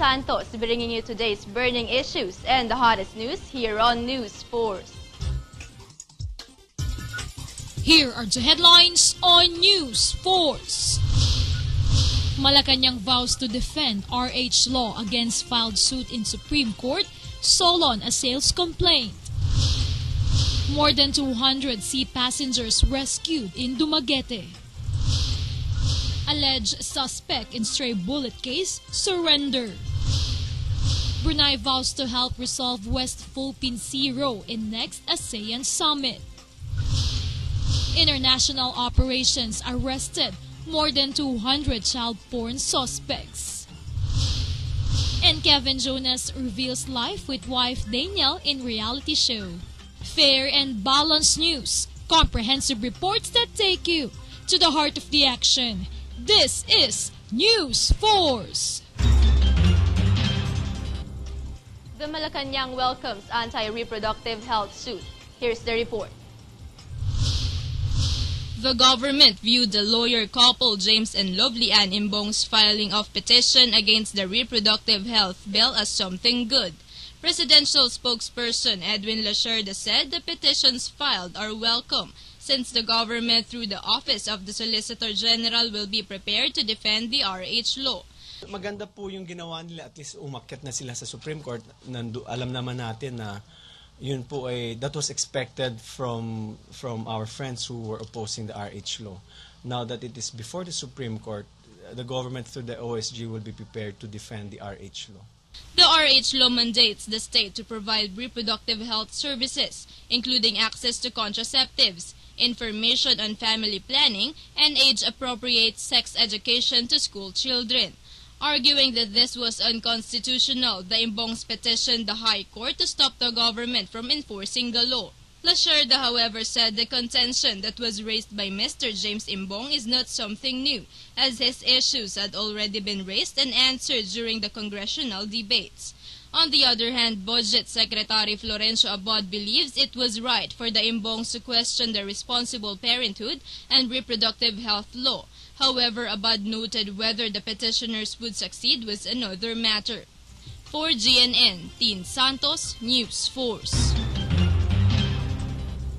Santos bringing you today's burning issues and the hottest news here on News Force. Here are the headlines on News Force. Malacanang vows to defend RH law against filed suit in Supreme Court. Solon assails complaint. More than 200 sea passengers rescued in Dumaguete. Alleged suspect in stray bullet case surrender. Brunei vows to help resolve West Philippine Sea row in next ASEAN summit. International operations arrested more than 200 child porn suspects. And Kevin Jonas reveals life with wife Danielle in reality show. Fair and balanced news, comprehensive reports that take you to the heart of the action. This is News Force. The Malacanang welcomes anti-reproductive health suit. Here's the report. The government viewed the lawyer couple James and Lovely Ann Imbong's filing of petition against the reproductive health bill as something good. Presidential spokesperson Edwin Lacerda said the petitions filed are welcome since the government through the Office of the Solicitor General will be prepared to defend the RH law. Maganda po yung ginawa nila, at least umakyat na sila sa Supreme Court. Alam naman natin na yun po ay, that was expected from our friends who were opposing the RH law. Now that it is before the Supreme Court, the government through the OSG will be prepared to defend the RH law. The RH law mandates the state to provide reproductive health services, including access to contraceptives, information on family planning, and age-appropriate sex education to school children. Arguing that this was unconstitutional, the Imbongs petitioned the High Court to stop the government from enforcing the law. Lacerda, however, said the contention that was raised by Mr. James Imbong is not something new, as his issues had already been raised and answered during the congressional debates. On the other hand, Budget Secretary Florencio Abad believes it was right for the Imbongs to question the responsible parenthood and reproductive health law. However, Abad noted whether the petitioners would succeed was another matter. For GNN, Tin Santos, News Force.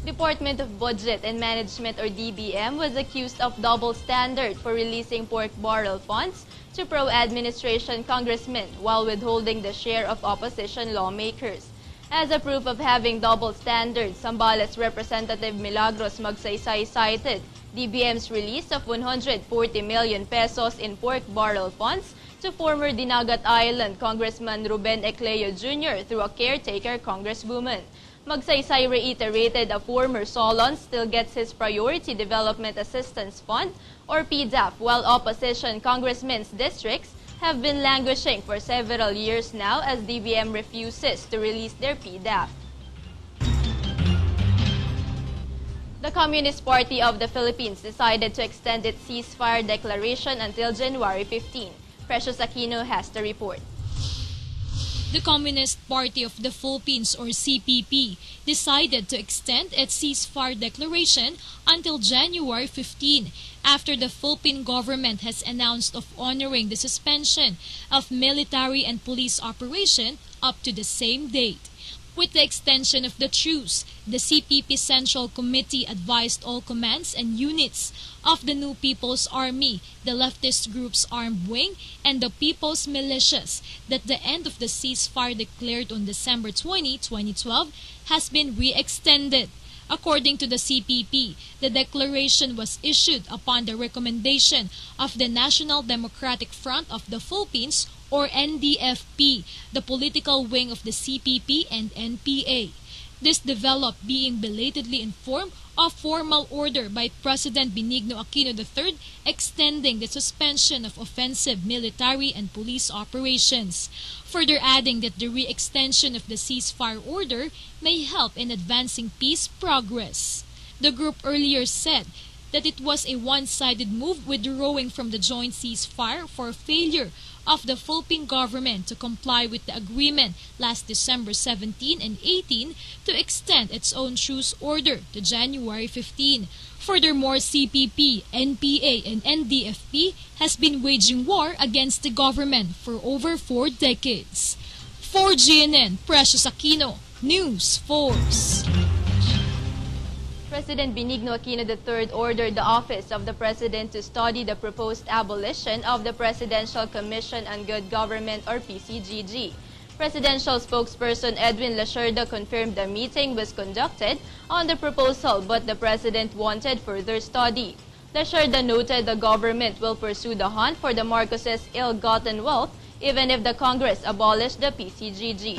Department of Budget and Management or DBM was accused of double standard for releasing pork barrel funds to pro-administration congressmen while withholding the share of opposition lawmakers. As a proof of having double standards, Zambales Representative Milagros Magsaysay cited DBM's release of 140 million pesos in pork barrel funds to former Dinagat Island Congressman Ruben Ecleo Jr. through a caretaker congresswoman. Magsaysay reiterated a former Solon still gets his Priority Development Assistance Fund or PDAF, while opposition congressmen's districts have been languishing for several years now as DBM refuses to release their PDAF. The Communist Party of the Philippines decided to extend its ceasefire declaration until January 15. Precious Aquino has the report. The Communist Party of the Philippines or CPP decided to extend its ceasefire declaration until January 15 after the Philippine government has announced of honoring the suspension of military and police operation up to the same date. With the extension of the truce, the CPP Central Committee advised all commands and units of the New People's Army, the leftist group's armed wing, and the People's Militias that the end of the ceasefire declared on December 20, 2012 has been re-extended. According to the CPP, the declaration was issued upon the recommendation of the National Democratic Front of the Philippines or NDFP, the political wing of the CPP and NPA. This developed being belatedly informed of formal order by President Benigno Aquino III extending the suspension of offensive military and police operations, further adding that the re-extension of the ceasefire order may help in advancing peace progress. The group earlier said that it was a one-sided move withdrawing from the joint ceasefire for failure of the Philippine government to comply with the agreement last December 17 and 18 to extend its own truce order to January 15. Furthermore, CPP, NPA, and NDFP has been waging war against the government for over 4 decades. For GNN, Precious Aquino, News Force. President Benigno Aquino III ordered the Office of the President to study the proposed abolition of the Presidential Commission on Good Government or PCGG. Presidential spokesperson Edwin Lasherda confirmed the meeting was conducted on the proposal, but the President wanted further study. Lasherda noted the government will pursue the hunt for the Marcoses' ill-gotten wealth even if the Congress abolished the PCGG.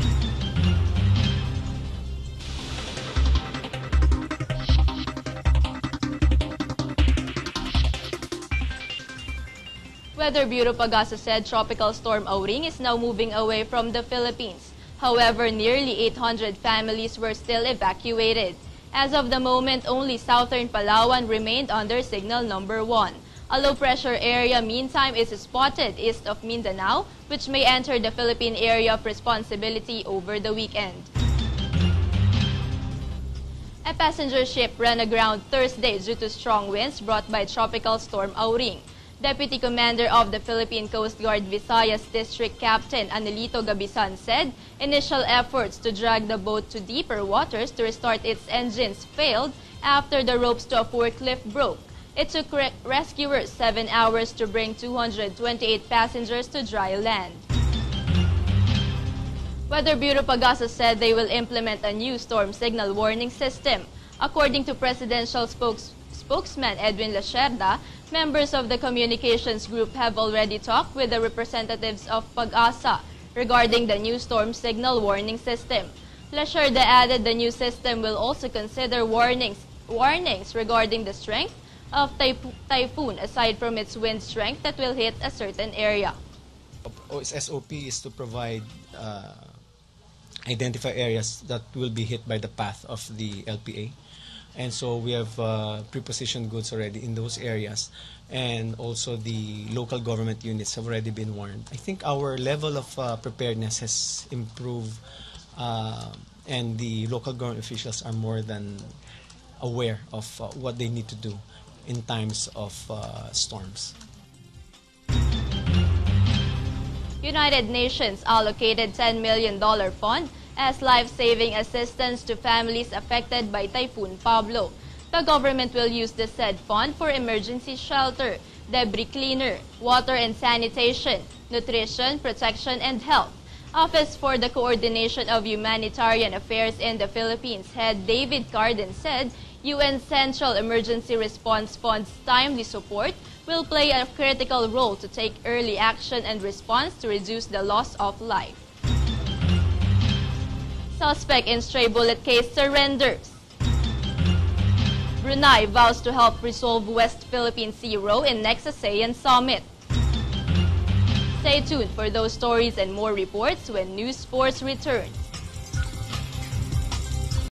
Weather Bureau Pagasa said Tropical Storm Auring is now moving away from the Philippines. However, nearly 800 families were still evacuated. As of the moment, only southern Palawan remained under signal number 1. A low-pressure area, meantime, is spotted east of Mindanao, which may enter the Philippine area of responsibility over the weekend. A passenger ship ran aground Thursday due to strong winds brought by Tropical Storm Auring. Deputy Commander of the Philippine Coast Guard Visayas District Captain Anelito Gabisan said initial efforts to drag the boat to deeper waters to restart its engines failed after the ropes to a forklift broke. It took rescuers 7 hours to bring 228 passengers to dry land. Weather Bureau Pagasa said they will implement a new storm signal warning system. According to presidential spokesman Edwin Lasherda, members of the communications group have already talked with the representatives of Pag-asa regarding the new storm signal warning system. Lasherda added the new system will also consider warnings regarding the strength of typhoon aside from its wind strength that will hit a certain area. SOP is to provide identify areas that will be hit by the path of the LPA. And so we have pre-positioned goods already in those areas, and also the local government units have already been warned. I think our level of preparedness has improved, and the local government officials are more than aware of what they need to do in times of storms. United Nations allocated $10 million fund as life-saving assistance to families affected by Typhoon Pablo. The government will use the said fund for emergency shelter, debris cleaner, water and sanitation, nutrition, protection, and health. Office for the Coordination of Humanitarian Affairs in the Philippines head David Carden said UN Central Emergency Response Fund's timely support will play a critical role to take early action and response to reduce the loss of life. Suspect in stray bullet case surrenders. Brunei vows to help resolve West Philippine Sea row in next ASEAN Summit. Stay tuned for those stories and more reports when News Force returns.